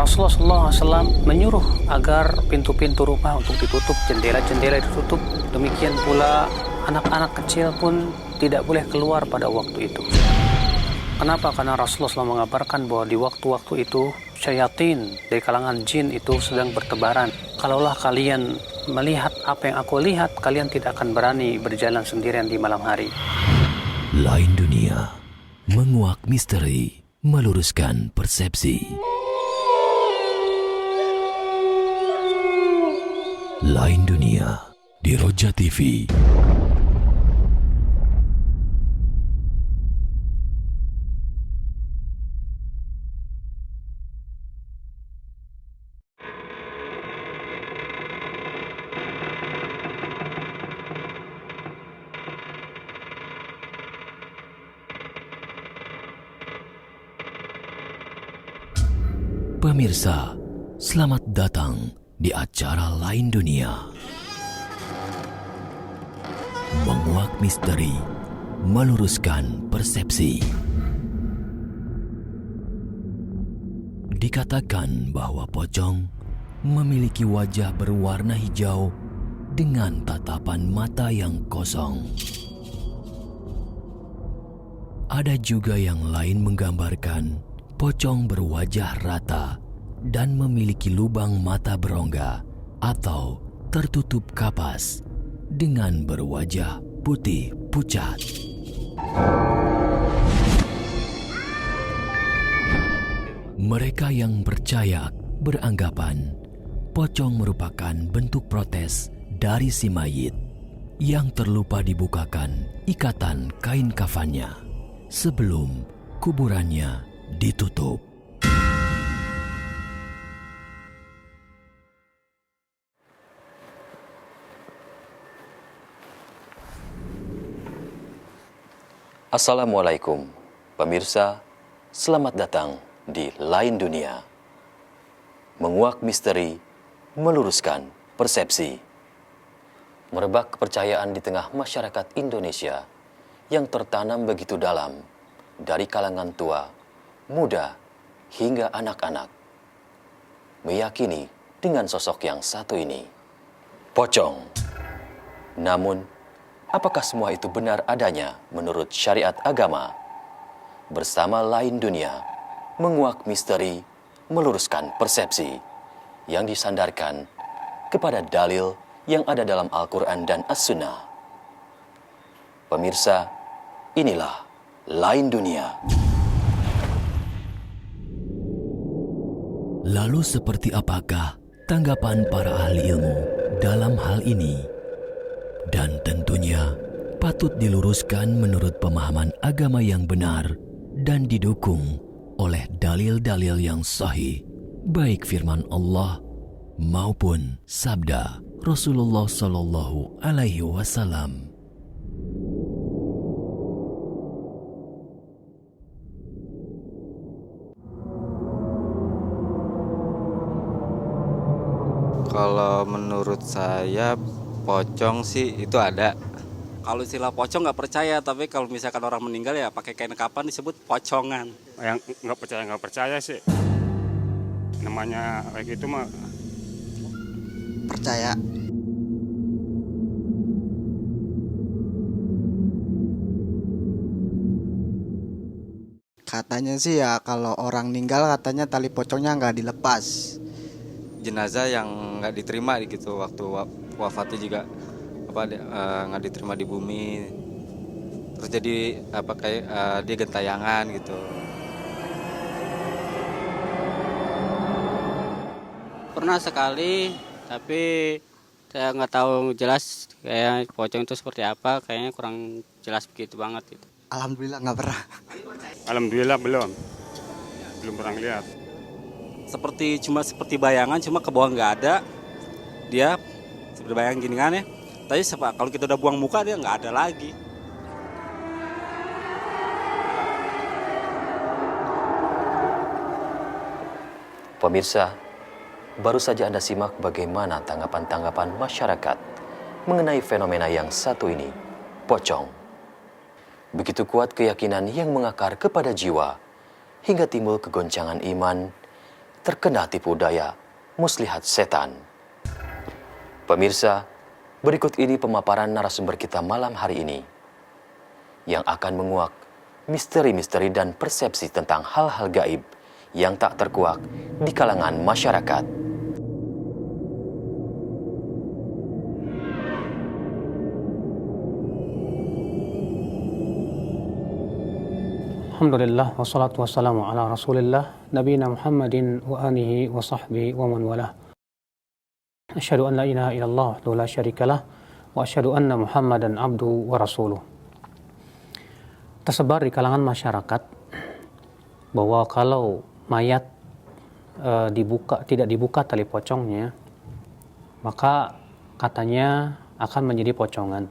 Rasulullah SAW menyuruh agar pintu-pintu rumah untuk ditutup, jendela-jendela ditutup. Demikian pula anak-anak kecil pun tidak boleh keluar pada waktu itu. Kenapa? Karena Rasulullah SAW mengabarkan bahwa di waktu-waktu itu syayatin dari kalangan jin itu sedang bertebaran. Kalaulah kalian melihat apa yang aku lihat, kalian tidak akan berani berjalan sendirian di malam hari. Lain dunia, menguak misteri, meluruskan persepsi. Lain dunia di Roja TV. Pemirsa, selamat datang di acara Lain Dunia. Menguak misteri, meluruskan persepsi. Dikatakan bahwa pocong memiliki wajah berwarna hijau dengan tatapan mata yang kosong. Ada juga yang lain menggambarkan pocong berwajah rata dan memiliki lubang mata berongga atau tertutup kapas dengan berwajah putih pucat. Mereka yang percaya beranggapan pocong merupakan bentuk protes dari si mayit yang terlupa dibukakan ikatan kain kafannya sebelum kuburannya ditutup. Assalamualaikum, pemirsa. Selamat datang di Lain Dunia. Menguak misteri, meluruskan persepsi. Merebak kepercayaan di tengah masyarakat Indonesia yang tertanam begitu dalam dari kalangan tua, muda, hingga anak-anak. Meyakini dengan sosok yang satu ini, pocong. Namun, apakah semua itu benar adanya menurut syariat agama? Bersama Lain Dunia, menguak misteri, meluruskan persepsi yang disandarkan kepada dalil yang ada dalam Al-Quran dan As-Sunnah. Pemirsa, inilah Lain Dunia. Lalu seperti apakah tanggapan para ahli ilmu dalam hal ini? Dan tentunya patut diluruskan menurut pemahaman agama yang benar dan didukung oleh dalil-dalil yang sahih, baik firman Allah maupun sabda Rasulullah Sallallahu Alaihi Wasallam. Kalau menurut saya pocong sih itu ada. Kalau istilah pocong nggak percaya, tapi kalau misalkan orang meninggal ya pakai kain kapan disebut pocongan. Yang nggak percaya sih. Namanya kayak gitu mah percaya. Katanya sih ya kalau orang meninggal katanya tali pocongnya nggak dilepas. Jenazah yang nggak diterima gitu waktu wafatnya juga nggak diterima di bumi, terus jadi kayak dia gentayangan gitu. Pernah sekali, tapi saya nggak tahu jelas kayak pocong itu seperti apa, kayaknya kurang jelas begitu banget gitu. Alhamdulillah nggak pernah. alhamdulillah belum pernah lihat. Cuma seperti bayangan, cuma ke bawah nggak ada. Dia seperti bayangan gini kan ya. Tapi kalau kita udah buang muka dia nggak ada lagi. Pemirsa, baru saja Anda simak bagaimana tanggapan-tanggapan masyarakat mengenai fenomena yang satu ini, pocong. Begitu kuat keyakinan yang mengakar kepada jiwa, hingga timbul kegoncangan iman, terkena tipu daya muslihat setan. Pemirsa, berikut ini pemaparan narasumber kita malam hari ini yang akan menguak misteri-misteri dan persepsi tentang hal-hal gaib yang tak terkuak di kalangan masyarakat. Alhamdulillah wassalatu wassalamu ala Rasulillah nabiyina Muhammadin wa alihi wa sahbihi wa man walah. Asyhadu an la ilaha illallah wa la syarikalah wa asyhadu anna Muhammadan abduhu wa rasuluh. Tersebar di kalangan masyarakat bahwa kalau mayat tidak dibuka tali pocongnya, maka katanya akan menjadi pocongan.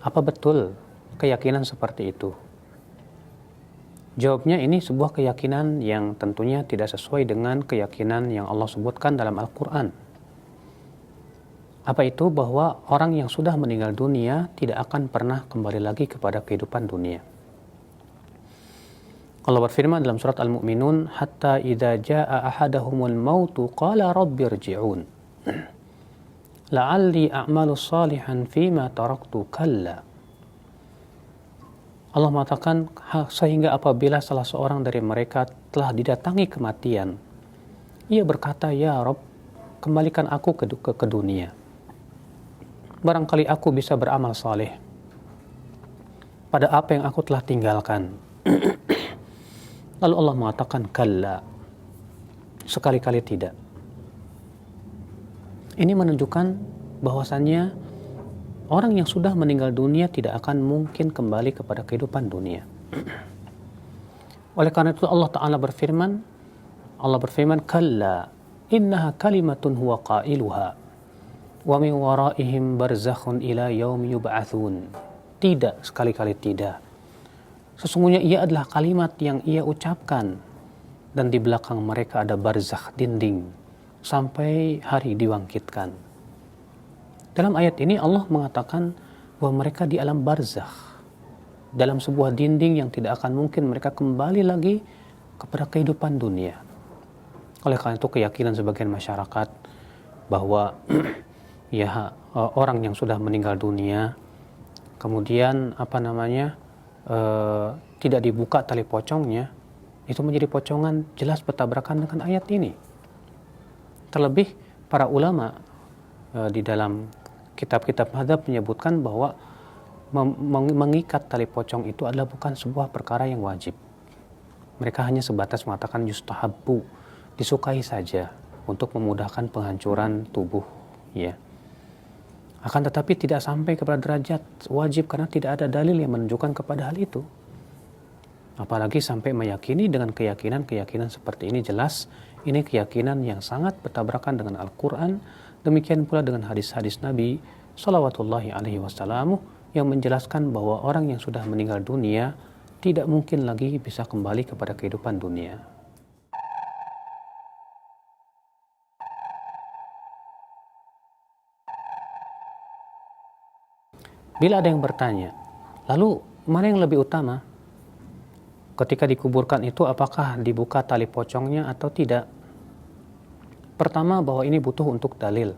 Apa betul keyakinan seperti itu? Jawabnya, ini sebuah keyakinan yang tentunya tidak sesuai dengan keyakinan yang Allah sebutkan dalam Al-Quran. Apa itu? Bahwa orang yang sudah meninggal dunia tidak akan pernah kembali lagi kepada kehidupan dunia. Allah berfirman dalam surat Al-Mu'minun, hatta idza jaa ahadahumul mautu qala rabbirji'un la'alli a'malu salihan fima taraktu kalla. Allah mengatakan, sehingga apabila salah seorang dari mereka telah didatangi kematian, ia berkata, ya Rabb, kembalikan aku ke dunia. Barangkali aku bisa beramal saleh pada apa yang aku telah tinggalkan. Lalu Allah mengatakan, kalla, sekali-kali tidak. Ini menunjukkan bahwasannya orang yang sudah meninggal dunia tidak akan mungkin kembali kepada kehidupan dunia. Oleh karena itu Allah Ta'ala berfirman, kalla innaha kalimatun huwa qailuha wa min waraihim barzakhun ila yaumi yub'atsun. Tidak, sekali-kali tidak. Sesungguhnya ia adalah kalimat yang ia ucapkan dan di belakang mereka ada barzakh, dinding, sampai hari dibangkitkan. Dalam ayat ini Allah mengatakan bahwa mereka di alam barzakh, dalam sebuah dinding yang tidak akan mungkin mereka kembali lagi kepada kehidupan dunia. Oleh karena itu keyakinan sebagian masyarakat bahwa orang yang sudah meninggal dunia kemudian tidak dibuka tali pocongnya, itu menjadi pocongan, jelas bertabrakan dengan ayat ini. Terlebih para ulama di dalam kitab-kitab mazhab menyebutkan bahwa mengikat tali pocong itu adalah bukan sebuah perkara yang wajib. Mereka hanya sebatas mengatakan yustahabbu, disukai saja untuk memudahkan penghancuran tubuh, ya. Akan tetapi tidak sampai kepada derajat wajib karena tidak ada dalil yang menunjukkan kepada hal itu. Apalagi sampai meyakini dengan keyakinan seperti ini, jelas ini keyakinan yang sangat bertabrakan dengan Al-Quran. Demikian pula dengan hadis-hadis Nabi Shallallahu Alaihi Wasallam yang menjelaskan bahwa orang yang sudah meninggal dunia tidak mungkin lagi bisa kembali kepada kehidupan dunia. Bila ada yang bertanya, lalu mana yang lebih utama? Ketika dikuburkan itu apakah dibuka tali pocongnya atau tidak? Pertama, bahwa ini butuh untuk dalil,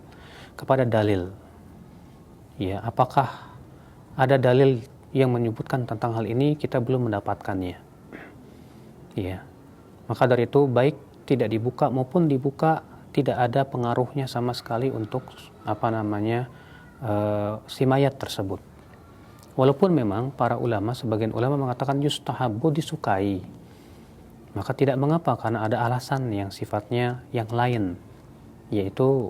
kepada dalil. Ya, apakah ada dalil yang menyebutkan tentang hal ini? Kita belum mendapatkannya. Ya. Maka dari itu baik tidak dibuka maupun dibuka tidak ada pengaruhnya sama sekali untuk si mayat tersebut. Walaupun memang para ulama, sebagian ulama mengatakan yustahabbu, disukai. Maka tidak mengapa karena ada alasan yang sifatnya yang lain, yaitu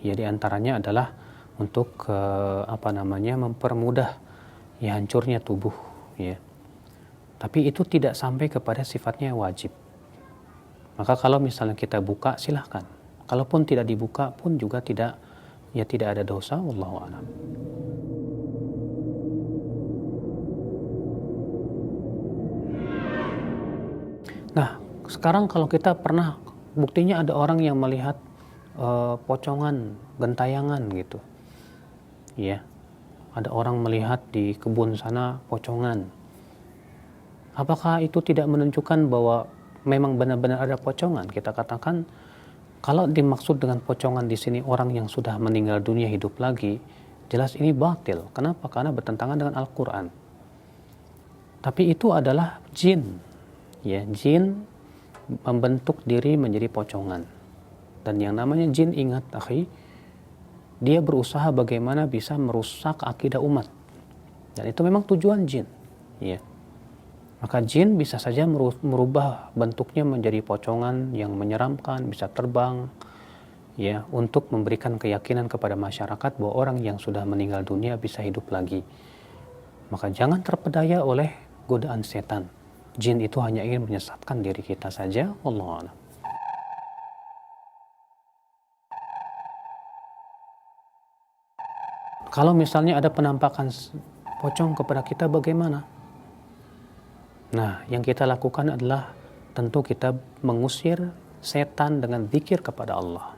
diantaranya adalah untuk mempermudah hancurnya tubuh, ya. Tapi itu tidak sampai kepada sifatnya wajib. Maka kalau misalnya kita buka, silahkan. Kalaupun tidak dibuka pun juga tidak ada dosa. Wallahu a'lam. Nah, sekarang kalau kita pernah, buktinya ada orang yang melihat pocongan, gentayangan gitu. Ya. Ada orang melihat di kebun sana pocongan. Apakah itu tidak menunjukkan bahwa memang benar-benar ada pocongan, kita katakan kalau dimaksud dengan pocongan di sini orang yang sudah meninggal dunia hidup lagi, jelas ini batil. Kenapa? Karena bertentangan dengan Al-Quran. Tapi itu adalah jin. Ya, jin membentuk diri menjadi pocongan. Dan yang namanya jin, ingat akhi, dia berusaha bagaimana bisa merusak akidah umat. Dan itu memang tujuan jin. Ya. Maka jin bisa saja merubah bentuknya menjadi pocongan yang menyeramkan, bisa terbang, ya, untuk memberikan keyakinan kepada masyarakat bahwa orang yang sudah meninggal dunia bisa hidup lagi. Maka jangan terpedaya oleh godaan setan. Jin itu hanya ingin menyesatkan diri kita saja. Wallahu a'lam. Kalau misalnya ada penampakan pocong kepada kita, bagaimana? Nah, yang kita lakukan adalah tentu kita mengusir setan dengan zikir kepada Allah.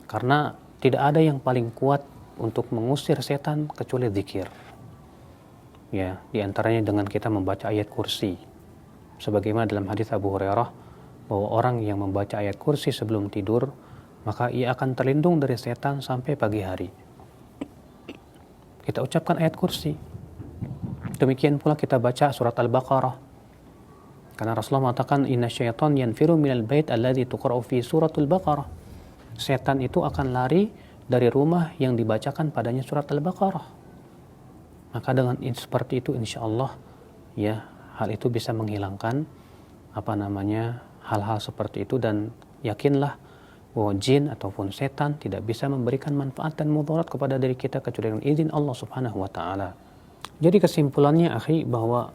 Karena tidak ada yang paling kuat untuk mengusir setan kecuali zikir. Ya, di antaranya dengan kita membaca ayat kursi. Sebagaimana dalam hadis Abu Hurairah bahwa orang yang membaca ayat kursi sebelum tidur, maka ia akan terlindung dari setan sampai pagi hari. Kita ucapkan ayat kursi. Demikian pula kita baca surat Al-Baqarah. Karena Rasulullah mengatakan inna syaitan yanfiru minal bait alladzi tuqra'u fi suratul Baqarah. Setan itu akan lari dari rumah yang dibacakan padanya surat Al-Baqarah. Maka dengan seperti itu insyaallah ya, hal itu bisa menghilangkan hal-hal seperti itu, dan yakinlah bahwa jin ataupun setan tidak bisa memberikan manfaat dan mudarat kepada diri kita kecuali dengan izin Allah Subhanahu wa taala. Jadi kesimpulannya akhi, bahwa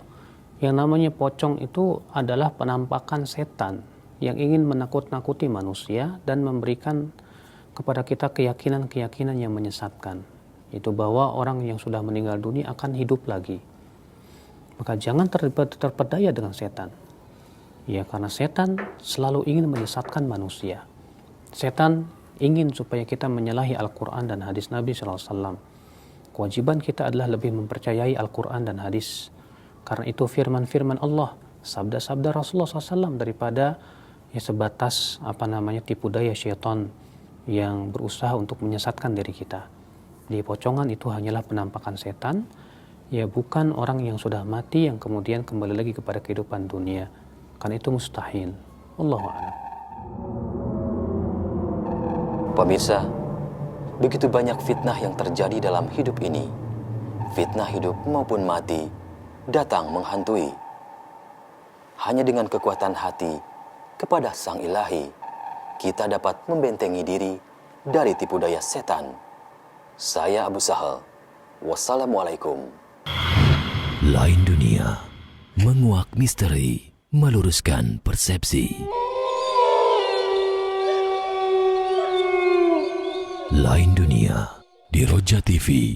yang namanya pocong itu adalah penampakan setan yang ingin menakut-nakuti manusia dan memberikan kepada kita keyakinan-keyakinan yang menyesatkan. Itu bahwa orang yang sudah meninggal dunia akan hidup lagi. Maka jangan terpedaya dengan setan. Ya, karena setan selalu ingin menyesatkan manusia. Setan ingin supaya kita menyalahi Al-Quran dan hadis Nabi SAW. Kewajiban kita adalah lebih mempercayai Al-Quran dan hadis. Karena itu firman-firman Allah, sabda-sabda Rasulullah SAW, daripada ya sebatas tipu daya syaitan yang berusaha untuk menyesatkan diri kita. Di pocongan itu hanyalah penampakan setan, ya bukan orang yang sudah mati yang kemudian kembali lagi kepada kehidupan dunia. Karena itu mustahil. Wallahu a'lam. Pemirsa, begitu banyak fitnah yang terjadi dalam hidup ini. Fitnah hidup maupun mati datang menghantui. Hanya dengan kekuatan hati kepada Sang Ilahi, kita dapat membentengi diri dari tipu daya setan. Saya Abu Sahal. Wassalamualaikum. Lain dunia, menguak misteri, meluruskan persepsi. Lain dunia di Roja TV.